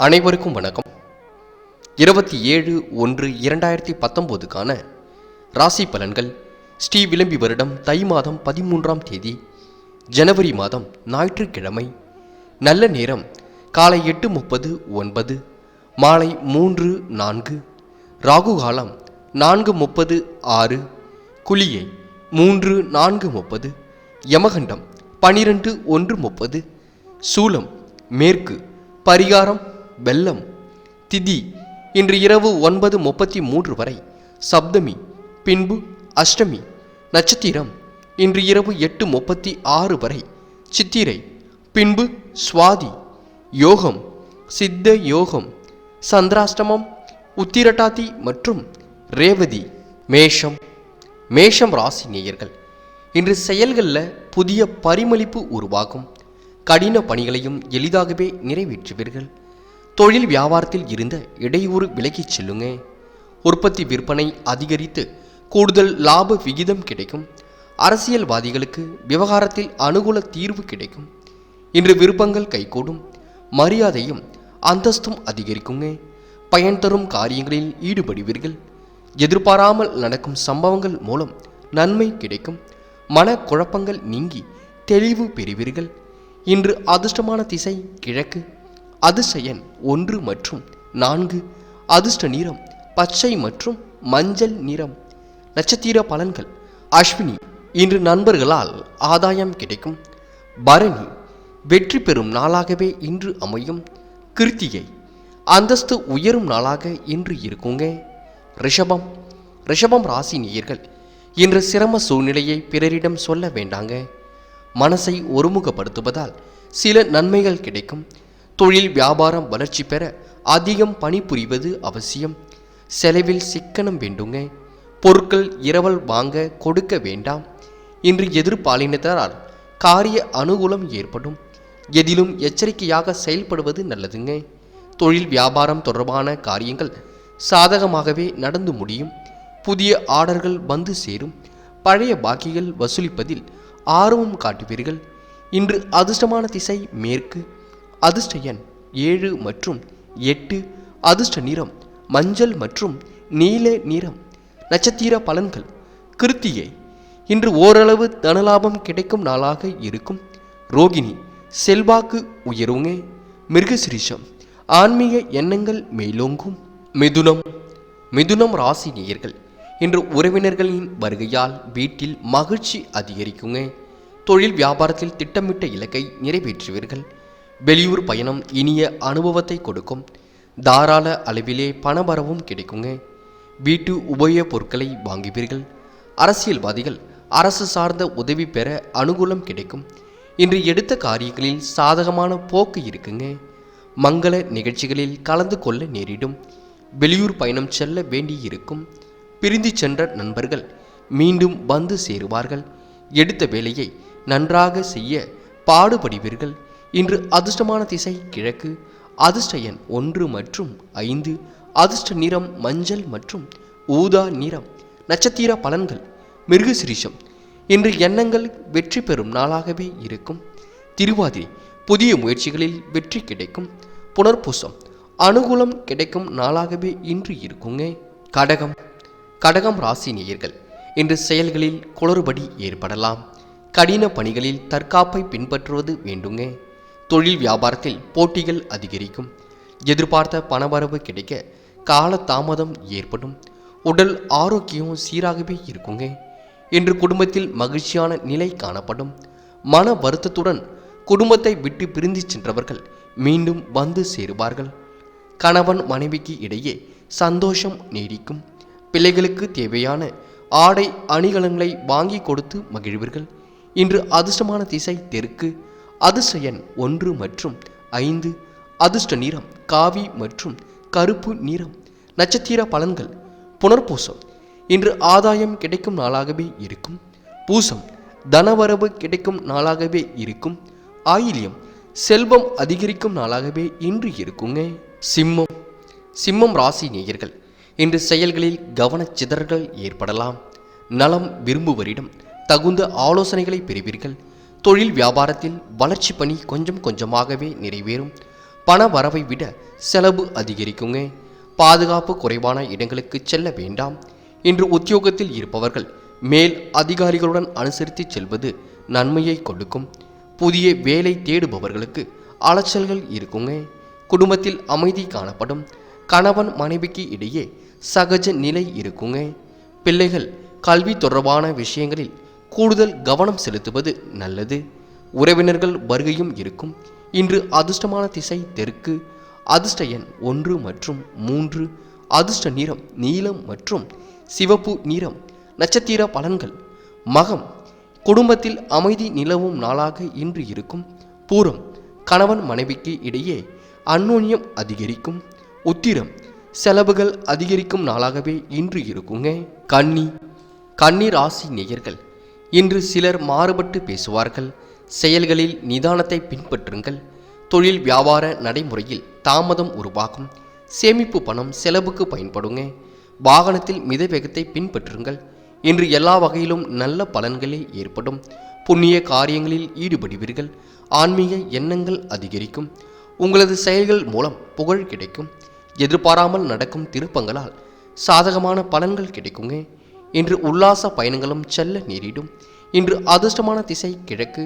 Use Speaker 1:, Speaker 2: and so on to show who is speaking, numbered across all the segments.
Speaker 1: அனைவருக்கும் வணக்கம். 27/1/2019 ராசி பலன்கள். ஸ்ரீ விளம்பி வருடம் தை மாதம் 13ஆம் தேதி, ஜனவரி மாதம், ஞாயிற்றுக்கிழமை. நல்ல நேரம் காலை 8:30-9, மாலை 3-4. ராகு காலம் 4:30-6, குளியை 3-4:30, யமகண்டம் 12-1:30, சூலம் மேற்கு, பரிகாரம் வெள்ளம். திதி இன்று இரவு 9:33 வரை, சப்தமி, பின்பு அஷ்டமி. நட்சத்திரம் இன்று இரவு 8:36 வரை, சித்திரை, பின்பு சுவாதி. யோகம் சித்த யோகம். சந்திராஷ்டமம் உத்திரட்டாதி மற்றும் ரேவதி. மேஷம் ராசி நேயர்கள், இன்று செயல்களில் புதிய பரிமளிப்பு உருவாகும். கடின பணிகளையும் எளிதாகவே நிறைவேற்றுவீர்கள். தொழில் வியாபாரத்தில் இருந்த இடையூறு விலகிச் செல்லுங்க. உற்பத்தி விற்பனை அதிகரித்து கூடுதல் லாப விகிதம் கிடைக்கும். அரசியல்வாதிகளுக்கு விவகாரத்தில் அனுகூல தீர்வு கிடைக்கும். இன்று விருப்பங்கள் கைகூடும். மரியாதையும் அந்தஸ்தும் அதிகரிக்குங்க. பயன் தரும் காரியங்களில் ஈடுபடுவீர்கள். எதிர்பாராமல் நடக்கும் சம்பவங்கள் மூலம் நன்மை கிடைக்கும். மனக்குழப்பங்கள் நீங்கி தெளிவு பெறுவீர்கள். இன்று அதிர்ஷ்டமான திசை கிழக்கு. அதிர்ஷ்ட எண் 1 மற்றும் 4. அதிர்ஷ்ட நிறம் பச்சை மற்றும் மஞ்சள் நிறம். நட்சத்திர பலன்கள். அஸ்வினி இன்று நண்பர்களால் ஆதாயம் கிடைக்கும். பரணி வெற்றி பெறும் நாளாகவே இன்று அமையும். கிருத்திகை அந்தஸ்து உயரும் நாளாக இன்று இருக்குங்க. ரிஷபம் ராசி நேயர்கள், இன்று சிரம சூழ்நிலையை பிறரிடம் சொல்ல வேண்டாங்க. மனசை ஒருமுகப்படுத்துவதால் சில நன்மைகள் கிடைக்கும். தொழில் வியாபாரம் வளர்ச்சி பெற அதிகம் பணிபுரிவது அவசியம். செலவில் சிக்கனம் வேண்டுங்க. பொருட்கள் இரவல் வாங்க கொடுக்க வேண்டாம். இன்று எதிர்பாலினத்தால் காரிய அனுகூலம் ஏற்படும். எதிலும் எச்சரிக்கையாக செயல்படுவது நல்லதுங்க. தொழில் வியாபாரம் தொடர்பான காரியங்கள் சாதகமாகவே நடந்து முடியும். புதிய ஆர்டர்கள் வந்து சேரும். பழைய பாக்கிகள் வசூலிப்பதில் ஆர்வம் காட்டுவீர்கள். இன்று அதிர்ஷ்டமான திசை மேற்கு. அதிர்ஷ்ட எண் 7 மற்றும் 8. அதிர்ஷ்ட நிறம் மஞ்சள் மற்றும் நீல நிறம். நட்சத்திர பலன்கள். கிருத்திகை இன்று ஓரளவு தனலாபம் கிடைக்கும் நாளாக இருக்கும். ரோகிணி செல்வாக்கு உயருங்க. மிருகசிரிஷம் ஆன்மீக எண்ணங்கள் மேலோங்கும். மிதுனம் ராசி நேயர்கள், இன்று உறவினர்களின் வருகையால் வீட்டில் மகிழ்ச்சி அதிகரிக்குங்க. தொழில் வியாபாரத்தில் திட்டமிட்ட இலக்கை நிறைவேற்றுவீர்கள். வெளியூர் பயணம் இனிய அனுபவத்தை கொடுக்கும். தாராள அளவிலே பணவரவும் கிடைக்குங்க. வீட்டு உபயோகப் பொருட்களை வாங்குவீர்கள். அரசியல்வாதிகள் அரசு சார்ந்த உதவி பெற அனுகூலம் கிடைக்கும். இன்று எடுத்த காரியங்களில் சாதகமான போக்கு இருக்குங்க. மங்கள நிகழ்ச்சிகளில் கலந்து கொள்ள நேரிடும். வெளியூர் பயணம் செல்ல வேண்டியிருக்கும். பிரிந்து சென்ற நண்பர்கள் மீண்டும் வந்து சேருவார்கள். எடுத்த வேலையை நன்றாக செய்ய பாடுபடுவீர்கள். இன்று அதிர்ஷ்டமான திசை கிழக்கு. அதிர்ஷ்ட எண் 1 மற்றும் 5. அதிர்ஷ்ட நிறம் மஞ்சள் மற்றும் ஊதா நிறம். நட்சத்திர பலன்கள். மிருகசிரிஷம் இன்று எண்ணங்கள் வெற்றி பெறும் நாளாகவே இருக்கும். திருவாதிரை புதிய முயற்சிகளில் வெற்றி கிடைக்கும். புனர்பூசம் அனுகூலம் கிடைக்கும் நாளாகவே இன்று இருக்குங்க. கடகம் ராசி நேயர்கள், இன்று செயல்களில் குளறுபடி ஏற்படலாம். கடின பணிகளில் தற்காப்பை பின்பற்றுவது வேண்டுங்க. தொழில் வியாபாரத்தில் போட்டிகள் அதிகரிக்கும். எதிர்பார்த்த பணவரவு கிடைக்க கால தாமதம் ஏற்படும். உடல் ஆரோக்கியம் சீராகவே இருக்குங்க. இன்று குடும்பத்தில் மகிழ்ச்சியான நிலை காணப்படும். மன வருத்தத்துடன் குடும்பத்தை விட்டு பிரிந்து சென்றவர்கள் மீண்டும் வந்து சேருவார்கள். கணவன் மனைவிக்கு இடையே சந்தோஷம் நீடிக்கும். பிள்ளைகளுக்கு தேவையான ஆடை அணிகலன்களை வாங்கி கொடுத்து மகிழ்வீர்கள். இன்று அதிர்ஷ்டமான திசை தெற்கு. அதிர்ஷ்ட எண் 1 மற்றும் 5. அதிர்ஷ்ட நிறம் காவி மற்றும் கருப்பு நிறம். நட்சத்திர பலன்கள். புனர்பூசம் இன்று ஆதாயம் கிடைக்கும் நாளாகவே இருக்கும். பூசம் தனவரவு கிடைக்கும் நாளாகவே இருக்கும். ஆயில்யம் செல்வம் அதிகரிக்கும் நாளாகவே இன்று இருக்குங்க. சிம்மம் ராசி நேயர்கள், இன்று செயல்களில் கவனச்சிதறல்கள் ஏற்படலாம். நலம் விரும்புவரிடம் தகுந்த ஆலோசனைகளை பெறுவீர்கள். தொழில் வியாபாரத்தில் வளர்ச்சி பணி கொஞ்சம் கொஞ்சமாகவே நிறைவேறும். பண வரவை விட செலவு அதிகரிக்குங்க. பாதுகாப்பு குறைவான இடங்களுக்கு செல்ல வேண்டாம். இன்று உத்தியோகத்தில் இருப்பவர்கள் மேல் அதிகாரிகளுடன் அனுசரித்து செல்வது நன்மையை கொடுக்கும். புதிய வேலை தேடுபவர்களுக்கு அலைச்சல்கள் இருக்குங்க. குடும்பத்தில் அமைதி காணப்படும். கணவன் மனைவிக்கு இடையே சகஜ நிலை இருக்குங்க. பிள்ளைகள் கல்வி தொடர்பான விஷயங்களில் கூடுதல் கவனம் செலுத்துவது நல்லது. உறவினர்கள் வருகையும் இருக்கும். இன்று அதிர்ஷ்டமான திசை தெற்கு. அதிர்ஷ்ட எண் 1 மற்றும் 3. அதிர்ஷ்ட நிறம் நீலம் மற்றும் சிவப்பு நிறம். நட்சத்திர பலன்கள்: மகம், குடும்பத்தில் அமைதி நிலவும் நாளாக இன்று இருக்கும். பூரம், கணவன் மனைவிக்கு இடையே அந்யோன்யம் அதிகரிக்கும். உத்திரம், செலவுகள் அதிகரிக்கும் நாளாகவே இன்று இருக்குங்க. கன்னி ராசி நேயர்கள், இன்று சிலர் மாறுபட்டு பேசுவார்கள். செயல்களில் நிதானத்தை பின்பற்றுங்கள். தொழில் வியாபார நடைமுறையில் தாமதம் உருவாகும். சேமிப்பு பணம் செலவுக்கு பயன்படுங்க. வாகனத்தில் மித வேகத்தை பின்பற்றுங்கள். இன்று எல்லா வகையிலும் நல்ல பலன்களே ஏற்படும். புண்ணிய காரியங்களில் ஈடுபடுவீர்கள். ஆன்மீக எண்ணங்கள் அதிகரிக்கும். உங்களது செயல்கள் மூலம் புகழ் கிடைக்கும். எதிர்பாராமல் நடக்கும் திருப்பங்களால் சாதகமான பலன்கள் கிடைக்குங்க. இன்று உல்லாச பயணங்களும் செல்ல நேரிடும். இன்று அதிர்ஷ்டமான திசை கிழக்கு.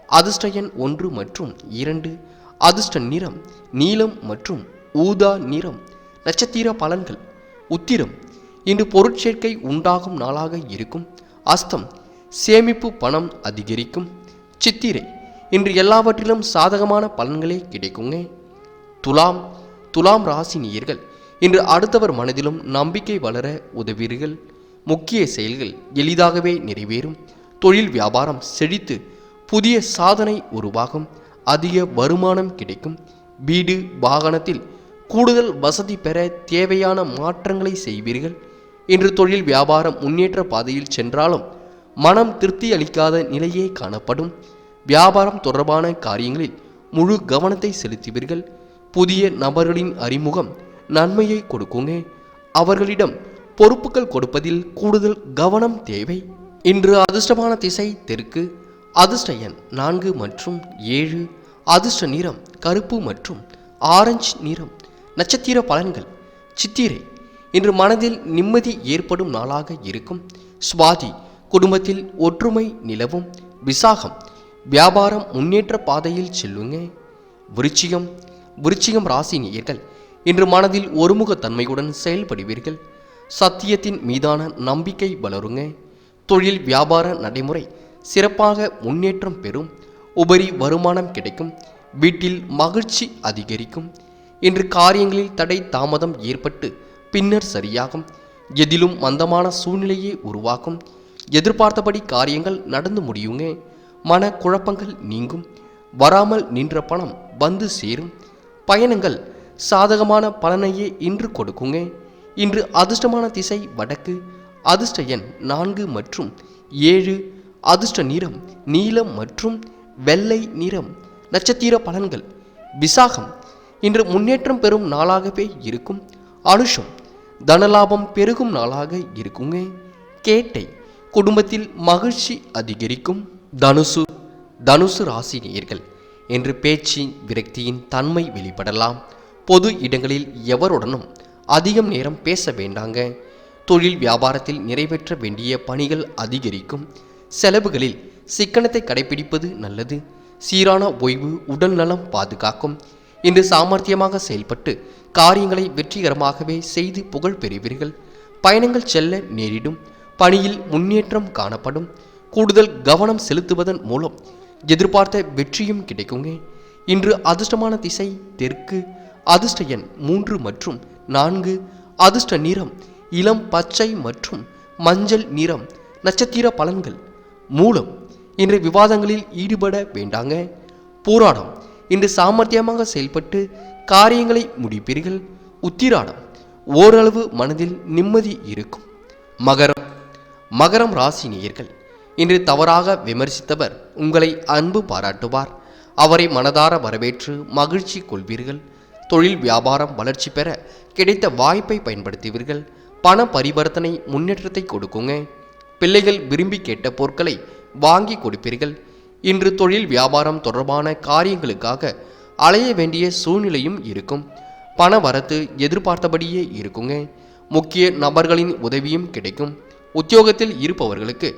Speaker 1: அதிர்ஷ்ட எண் 1 மற்றும் 2. அதிர்ஷ்ட நிறம் நீலம் மற்றும் ஊதா நிறம். நட்சத்திர பலன்கள்: உத்திரம், இன்று பொருட்சேர்க்கை உண்டாகும் நாளாக இருக்கும். அஸ்தம், சேமிப்பு பணம் அதிகரிக்கும். சித்திரை, இன்று எல்லாவற்றிலும் சாதகமான பலன்களே கிடைக்குங்க. துலாம் ராசி நேயர்கள், இன்று அடுத்தவர் மனதிலும் நம்பிக்கை வளர உதவீர்கள். முக்கிய செயல்கள் எளிதாகவே நிறைவேறும். தொழில் வியாபாரம் செழித்து புதிய சாதனை உருவாகும். அதிக வருமானம் கிடைக்கும். வீடு வாகனத்தில் கூடுதல் வசதி பெற தேவையான மாற்றங்களை செய்வீர்கள். இன்று தொழில் வியாபாரம் முன்னேற்ற பாதையில் சென்றாலும் மனம் திருப்தி அளிக்காத நிலையே காணப்படும். வியாபாரம் தொடர்பான காரியங்களில் முழு கவனத்தை செலுத்துவீர்கள். புதிய நபர்களின் அறிமுகம் நன்மையை கொடுக்குங்க. அவர்களிடம் பொறுப்புகள் கொடுப்பதில் கூடுதல் கவனம் தேவை. இன்று அதிர்ஷ்டமான திசை தெற்கு. அதிர்ஷ்ட எண் 4 மற்றும் 7. அதிர்ஷ்ட நிறம் கருப்பு மற்றும் ஆரஞ்சு நிறம். நட்சத்திர பலன்கள்: சித்திரை, இன்று மனதில் நிம்மதி ஏற்படும் நாளாக இருக்கும். சுவாதி, குடும்பத்தில் ஒற்றுமை நிலவும். விசாகம், வியாபாரம் முன்னேற்ற பாதையில் செல்லுங்க. விருச்சிகம் ராசி நேயர்கள், இன்று மனதில் ஒருமுகத்தன்மையுடன் செயல்படுவீர்கள். சத்தியத்தின் மீதான நம்பிக்கை வளருங்க. தொழில் வியாபார நடைமுறை சிறப்பாக முன்னேற்றம் பெறும். உபரி வருமானம் கிடைக்கும். வீட்டில் மகிழ்ச்சி அதிகரிக்கும். இன்று காரியங்களில் தடை தாமதம் ஏற்பட்டு பின்னர் சரியாகும். எதிலும் மந்தமான சூழ்நிலையே உருவாக்கும். எதிர்பார்த்தபடி காரியங்கள் நடந்து முடியுங்க. மன குழப்பங்கள் நீங்கும். வராமல் நின்ற பணம் வந்து சேரும். பயணங்கள் சாதகமான பலனையே இன்று கொடுக்குங்க. இன்று அதிர்ஷ்டமான திசை வடக்கு. அதிர்ஷ்ட எண் 4 மற்றும் 7. அதிர்ஷ்ட நிறம் நீலம் மற்றும் வெள்ளை நிறம். நட்சத்திர பலன்கள்: விசாகம், இன்று முன்னேற்றம் பெறும் நாளாகவே இருக்கும். அனுஷம், தனலாபம் பெருகும் நாளாக இருக்குங்க. கேட்டை, குடும்பத்தில் மகிழ்ச்சி அதிகரிக்கும். தனுசு ராசி நேயர்கள், இன்று பேச்சு விரக்தியின் தன்மை வெளிப்படலாம். பொது இடங்களில் எவருடனும் அதிகம் நேரம் பேச வேண்டாங்க. தொழில் வியாபாரத்தில் நிறைவேற்ற வேண்டிய பணிகள் அதிகரிக்கும். செலவுகளில் சிக்கனத்தை கடைபிடிப்பது நல்லது. சீரான ஓய்வு உடல் நலம் பாதுகாக்கும். இன்று சாமர்த்தியமாக செயல்பட்டு காரியங்களை வெற்றிகரமாகவே செய்து புகழ் பெறுவீர்கள். பயணங்கள் செல்ல நேரிடும். பணியில் முன்னேற்றம் காணப்படும். கூடுதல் கவனம் செலுத்துவதன் மூலம் எதிர்பார்த்த வெற்றியும் கிடைக்குங்க. இன்று அதிர்ஷ்டமான திசை தெற்கு. அதிர்ஷ்ட எண் 3 மற்றும் 4. அதிர்ஷ்ட நிறம் இளம் பச்சை மற்றும் மஞ்சள் நிறம். நட்சத்திர பலன்கள்: மூலம், இன்று விவாதங்களில் ஈடுபட வேண்டாங்க. பூராடம், இன்று சாமர்த்தியமாக செயல்பட்டு காரியங்களை முடிப்பீர்கள். உத்திராடம், ஓரளவு மனதில் நிம்மதி இருக்கும். மகரம் ராசி நேயர்கள், இன்று தவறாக விமர்சித்தவர் உங்களை அன்பு பாராட்டுவார். அவரை மனதார வரவேற்று மகிழ்ச்சி கொள்வீர்கள். தொழில் வியாபாரம் வளர்ச்சி பெற கிடைத்த வாய்ப்பை பயன்படுத்துவீர்கள். பண பரிவர்த்தனை முன்னேற்றத்தை கொடுக்குங்க. பிள்ளைகள் விரும்பி கேட்ட பொருட்களை வாங்கி கொடுப்பீர்கள். இன்று தொழில் வியாபாரம் தொடர்பான காரியங்களுக்காக அலைய வேண்டிய சூழ்நிலையும் இருக்கும். பண வரத்து எதிர்பார்த்தபடியே இருக்குங்க. முக்கிய நபர்களின் உதவியும் கிடைக்கும். உத்தியோகத்தில் இருப்பவர்களுக்கு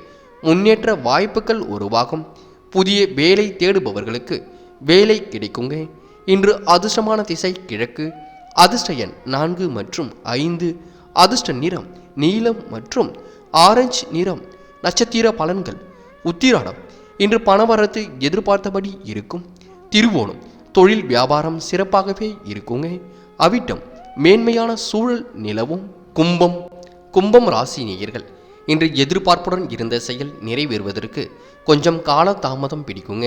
Speaker 1: முன்னேற்ற வாய்ப்புகள் உருவாகும். புதிய வேலை தேடுபவர்களுக்கு வேலை கிடைக்குங்க. இன்று அதிர்ஷ்டமான திசை கிழக்கு. அதிர்ஷ்ட எண் 4 மற்றும் 5. அதிர்ஷ்ட நிறம் நீலம் மற்றும் ஆரஞ்சு நிறம். நட்சத்திர பலன்கள். உத்திராடம் இன்று பணவரத்து எதிர்பார்த்தபடி இருக்கும். திருவோணம் தொழில் வியாபாரம் சிறப்பாகவே இருக்குங்க. அவிட்டம் மேன்மையான சூழல் நிலவும். கும்பம் ராசி நேயர்கள், இன்று எதிர்பார்ப்புடன் இருந்த செயல் நிறைவேறுவதற்கு கொஞ்சம் கால தாமதம் பிடிக்குங்க.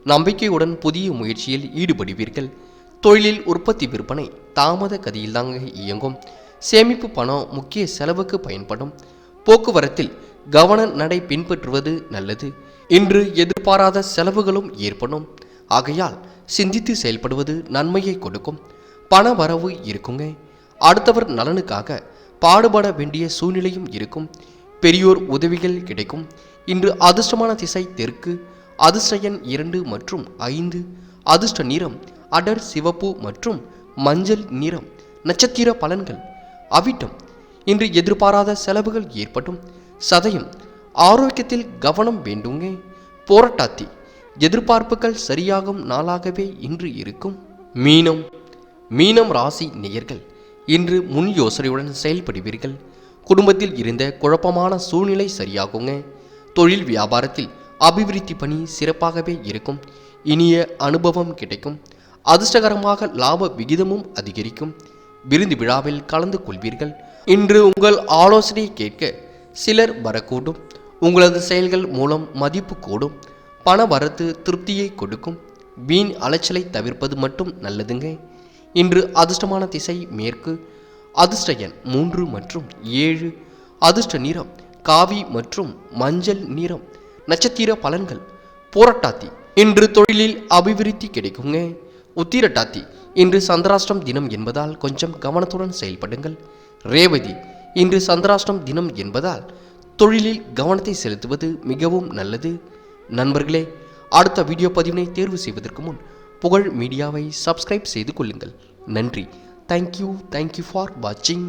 Speaker 1: நம்பிக்கையுடன் புதிய முயற்சியில் ஈடுபடுவீர்கள். தொழிலில் உற்பத்தி விற்பனை தாமத கதியில் தாங்க இயங்கும். சேமிப்பு பணம் முக்கிய செலவுக்கு பயன்படும். போக்குவரத்தில் கவன நடை பின்பற்றுவது நல்லது. இன்று எதிர்பாராத செலவுகளும் ஏற்படும். ஆகையால் சிந்தித்து செயல்படுவது நன்மையை கொடுக்கும். பண வரவு இருக்குங்க. அடுத்தவர் நலனுக்காக பாடுபட வேண்டிய சூழ்நிலையும் இருக்கும். பெரியோர் உதவிகள் கிடைக்கும். இன்று அதிர்ஷ்டமான திசை தெற்கு. அதிர்ஷ்ட எண் 2 மற்றும் 5. அதிர்ஷ்ட நிறம் அடர் சிவப்பு மற்றும் மஞ்சள் நிறம். நட்சத்திர பலன்கள். அவிட்டம் இன்று எதிர்பாராத செலவுகள் ஏற்படும். சதயம் ஆரோக்கியத்தில் கவனம் வேண்டுங்க. போராட்டாத்தி எதிர்பார்ப்புகள் சரியாகும் நாளாகவே இன்று இருக்கும். மீனம் ராசி நேயர்கள், இன்று முன் யோசனையுடன் செயல்படுவீர்கள். குடும்பத்தில் இருந்த குழப்பமான சூழ்நிலை சரியாகுங்க. தொழில் வியாபாரத்தில் அபிவிருத்தி பணி சிறப்பாகவே இருக்கும். இனிய அனுபவம் கிடைக்கும். அதிர்ஷ்டகரமாக லாப விகிதமும் அதிகரிக்கும். விருந்து விழாவில் கலந்து கொள்வீர்கள். இன்று உங்கள் ஆலோசனை கேட்க சிலர் வரக்கூடும். உங்களது செயல்கள் மூலம் மதிப்பு கூடும். பண வரத்து திருப்தியை கொடுக்கும். வீண் அலைச்சலை தவிர்ப்பது மட்டும் நல்லதுங்க. இன்று அதிர்ஷ்டமான திசை மேற்கு. அதிர்ஷ்ட எண் 3 மற்றும் 7. அதிர்ஷ்ட நிறம் காவி மற்றும் மஞ்சள் நிறம். நட்சத்திர பலன்கள். போராட்டாத்தி இன்று தொழிலில் அபிவிருத்தி கிடைக்குங்க. உத்திரட்டாத்தி இன்று சந்திராஷ்டம் தினம் என்பதால் கொஞ்சம் கவனத்துடன் செயல்படுங்கள். ரேவதி இன்று சந்திராஷ்டம் தினம் என்பதால் தொழிலில் கவனத்தை செலுத்துவது மிகவும் நல்லது. நண்பர்களே, அடுத்த வீடியோ பதிவினை தேர்வு செய்வதற்கு முன் புகழ் மீடியாவை சப்ஸ்கிரைப் செய்து கொள்ளுங்கள். நன்றி. தேங்க்யூ ஃபார் வாட்சிங்.